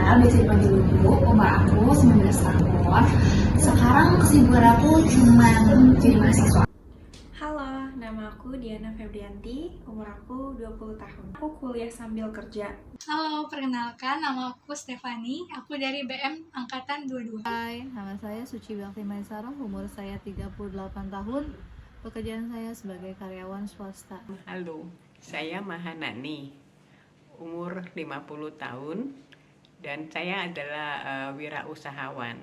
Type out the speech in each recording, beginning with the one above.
Biasa dipanggil dulu, umur aku 19 tahun. Sekarang kesibukan aku cuma jadi mahasiswa. Halo, nama aku Diana Febrianti, umur aku 20 tahun. Aku kuliah sambil kerja. Halo, perkenalkan nama aku Stefani, aku dari BM Angkatan 22. Hai, nama saya Suci Bakti Maisarah, umur saya 38 tahun. Pekerjaan saya sebagai karyawan swasta. Halo, saya Mahanani, umur 50 tahun dan saya adalah wirausahawan.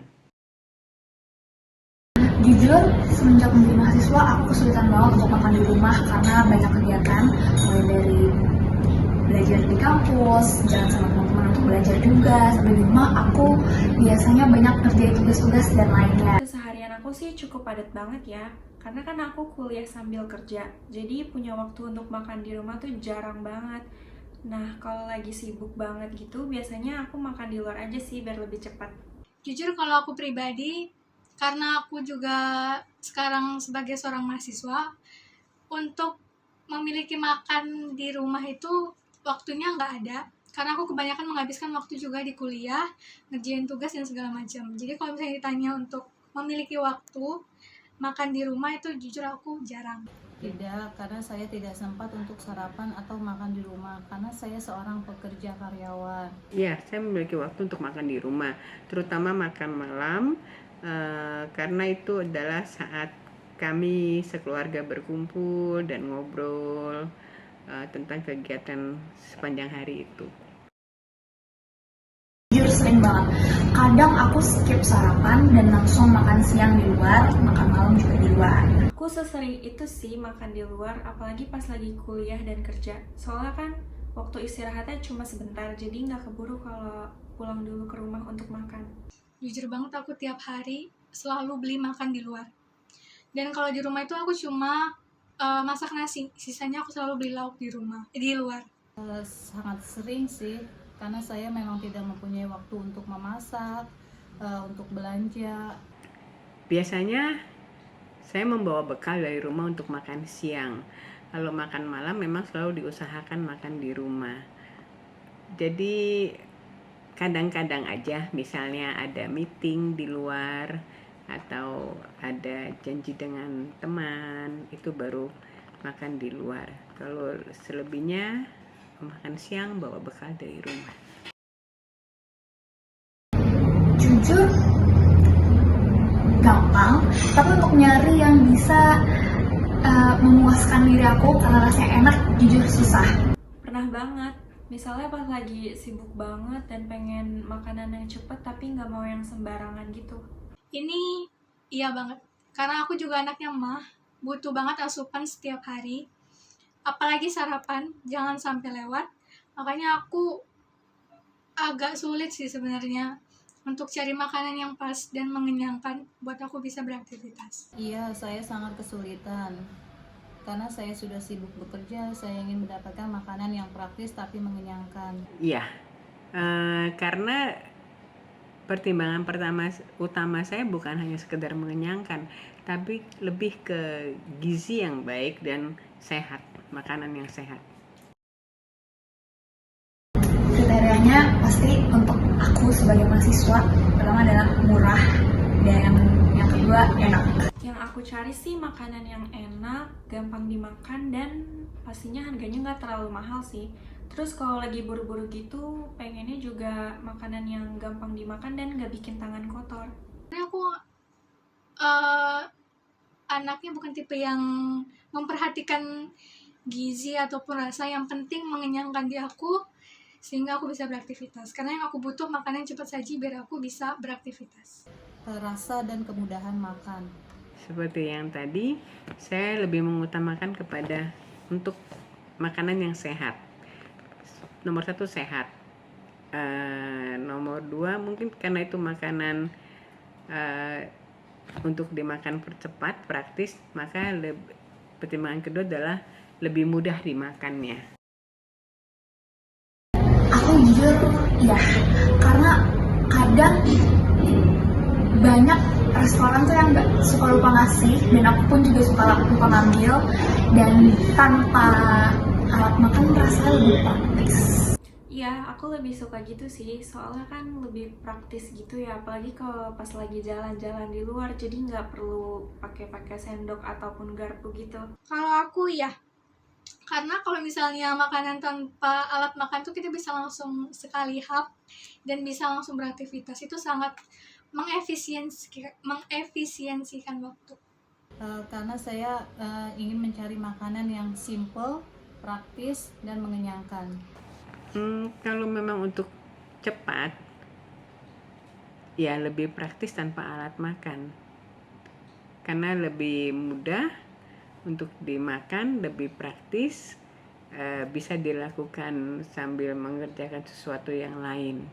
Jujur, semenjak menjadi mahasiswa, aku kesulitan banget untuk makan di rumah karena banyak kegiatan, mulai dari belajar di kampus, jalan sama teman-teman untuk belajar juga. Sampai di rumah, aku biasanya banyak ngerjain tugas-tugas dan lainnya. Keseharian aku sih cukup padat banget ya, karena kan aku kuliah sambil kerja, jadi punya waktu untuk makan di rumah tuh jarang banget. Nah, kalau lagi sibuk banget gitu, biasanya aku makan di luar aja sih biar lebih cepat. Jujur kalau aku pribadi, karena aku juga sekarang sebagai seorang mahasiswa, untuk memiliki makan di rumah itu waktunya nggak ada. Karena aku kebanyakan menghabiskan waktu juga di kuliah, ngerjain tugas dan segala macam. Jadi kalau misalnya ditanya untuk memiliki waktu makan di rumah itu jujur aku jarang. Tidak, karena saya tidak sempat untuk sarapan atau makan di rumah karena saya seorang pekerja karyawan. Iya, saya memiliki waktu untuk makan di rumah, terutama makan malam, karena itu adalah saat kami sekeluarga berkumpul dan ngobrol tentang kegiatan sepanjang hari itu. Jujur sering banget. Kadang aku skip sarapan dan langsung makan siang di luar, makan malam juga di luar. Aku sesering itu sih makan di luar, apalagi pas lagi kuliah dan kerja. Soalnya kan waktu istirahatnya cuma sebentar, jadi nggak keburu kalau pulang dulu ke rumah untuk makan. Jujur banget aku tiap hari selalu beli makan di luar. Dan kalau di rumah itu aku cuma masak nasi, sisanya aku selalu beli lauk di luar. Sangat sering sih, karena saya memang tidak mempunyai waktu untuk memasak, untuk belanja. Biasanya saya membawa bekal dari rumah untuk makan siang. Kalau makan malam memang selalu diusahakan makan di rumah. Jadi kadang-kadang aja misalnya ada meeting di luar atau ada janji dengan teman, itu baru makan di luar. Kalau selebihnya makan siang bawa bekal dari rumah. Jujur, gampang, tapi untuk nyari yang bisa memuaskan diri aku karena rasanya enak, jujur susah. Pernah banget, misalnya pas lagi sibuk banget dan pengen makanan yang cepet tapi nggak mau yang sembarangan gitu. Ini iya banget, karena aku juga anaknya mah, butuh banget asupan setiap hari. Apalagi sarapan, jangan sampai lewat. Makanya aku agak sulit sih sebenarnya untuk cari makanan yang pas dan mengenyangkan buat aku bisa beraktivitas. Iya, saya sangat kesulitan. Karena saya sudah sibuk bekerja, saya ingin mendapatkan makanan yang praktis tapi mengenyangkan. Iya, karena pertimbangan utama saya bukan hanya sekedar mengenyangkan, tapi lebih ke gizi yang baik dan sehat, makanan yang sehat. Kriterianya pasti untuk aku sebagai mahasiswa, pertama adalah murah, dan yang kedua enak. Yang aku cari sih makanan yang enak, gampang dimakan, dan pastinya harganya nggak terlalu mahal sih. Terus kalau lagi buru-buru gitu, pengennya juga makanan yang gampang dimakan dan nggak bikin tangan kotor. Karena aku anaknya bukan tipe yang memperhatikan gizi ataupun rasa, yang penting mengenyangkan di aku sehingga aku bisa beraktivitas. Karena yang aku butuh makanan cepat saji biar aku bisa beraktivitas. Rasa dan kemudahan makan. Seperti yang tadi, saya lebih mengutamakan kepada untuk makanan yang sehat. Nomor 1 sehat. Nomor 2 mungkin karena itu makanan untuk dimakan percepat, praktis, maka pertimbangan kedua adalah lebih mudah dimakannya. Aku jujur, ya, karena kadang banyak restoran tuh yang gak suka lupa ngasih, dan aku pun juga suka lupa ngambil, dan tanpa alat makan rasanya lebih praktis. Iya, aku lebih suka gitu sih, soalnya kan lebih praktis gitu ya, apalagi kalau pas lagi jalan-jalan di luar, jadi nggak perlu pakai sendok ataupun garpu gitu. Kalau aku ya, karena kalau misalnya makanan tanpa alat makan tuh kita bisa langsung sekali hap dan bisa langsung beraktivitas. Itu sangat mengefisiensikan waktu. Karena saya ingin mencari makanan yang simple, praktis, dan mengenyangkan. Kalau memang untuk cepat, ya lebih praktis tanpa alat makan. Karena lebih mudah untuk dimakan, lebih praktis, bisa dilakukan sambil mengerjakan sesuatu yang lain.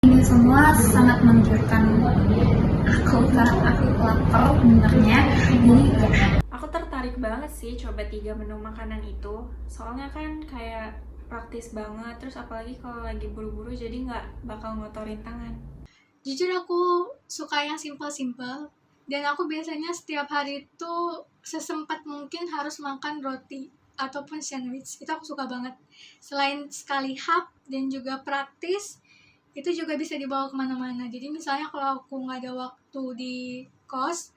Ini semua sangat menggiurkan aku karena aku lapar sebenarnya. Jadi ya, Aku tertarik banget sih coba 3 menu makanan itu, soalnya kan kayak praktis banget, terus apalagi kalau lagi buru-buru jadi nggak bakal ngotorin tangan. Jujur aku suka yang simple-simple, dan aku biasanya setiap hari itu sesempat mungkin harus makan roti ataupun sandwich. Itu aku suka banget. Selain sekali hap dan juga praktis, itu juga bisa dibawa kemana-mana. Jadi misalnya kalau aku nggak ada waktu di kos,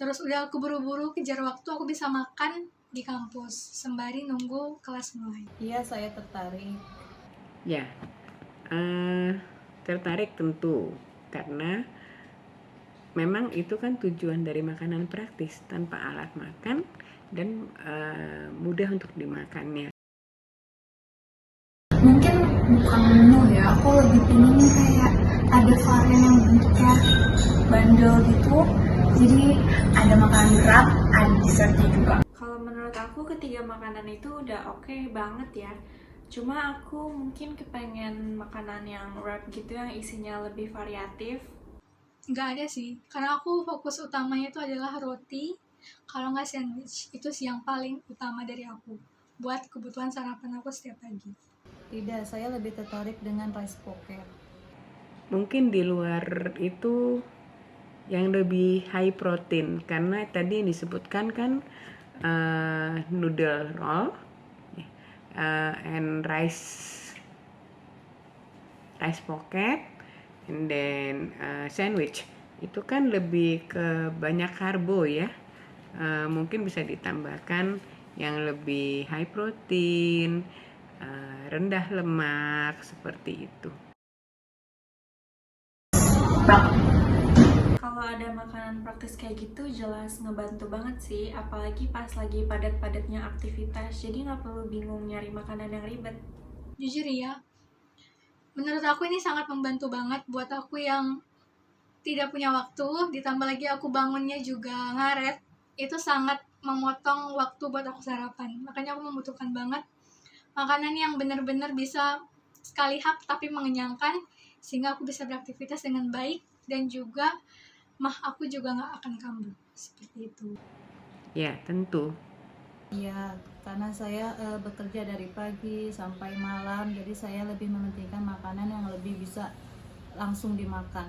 terus udah aku buru-buru kejar waktu, aku bisa makan di kampus sembari nunggu kelas mulai. Iya, saya tertarik. Ya, tertarik tentu, karena memang itu kan tujuan dari makanan praktis, tanpa alat makan dan mudah untuk dimakannya. mungkin bukan menu ya, aku lebih pengen kayak ada varian yang bentuknya bandel gitu. Jadi ada makanan berat, ada dessertnya juga. Kalau menurut aku ketiga makanan itu udah oke banget ya. Cuma aku mungkin kepengen makanan yang wrap gitu yang isinya lebih variatif. Nggak ada sih, karena aku fokus utamanya itu adalah roti, kalau nggak sandwich. Itu sih yang paling utama dari aku buat kebutuhan sarapan aku setiap pagi. Tidak, saya lebih tertarik dengan rice pocket. Mungkin di luar itu yang lebih high protein, karena tadi yang disebutkan kan noodle roll and rice pocket and then sandwich. Itu kan lebih ke banyak karbo ya. Mungkin bisa ditambahkan yang lebih high protein, rendah lemak, seperti itu. Kalau ada makanan praktis kayak gitu jelas ngebantu banget sih, apalagi pas lagi padat-padatnya aktivitas, jadi nggak perlu bingung nyari makanan yang ribet. Jujur ya, menurut aku ini sangat membantu banget buat aku yang tidak punya waktu, ditambah lagi aku bangunnya juga ngaret. Itu sangat memotong waktu buat aku sarapan. Makanya aku membutuhkan banget makanan yang benar-benar bisa sekali hap tapi mengenyangkan, sehingga aku bisa beraktivitas dengan baik dan juga aku juga nggak akan kambuh. Seperti itu. Ya, tentu. Iya, karena saya bekerja dari pagi sampai malam, jadi saya lebih mementingkan makanan yang lebih bisa langsung dimakan.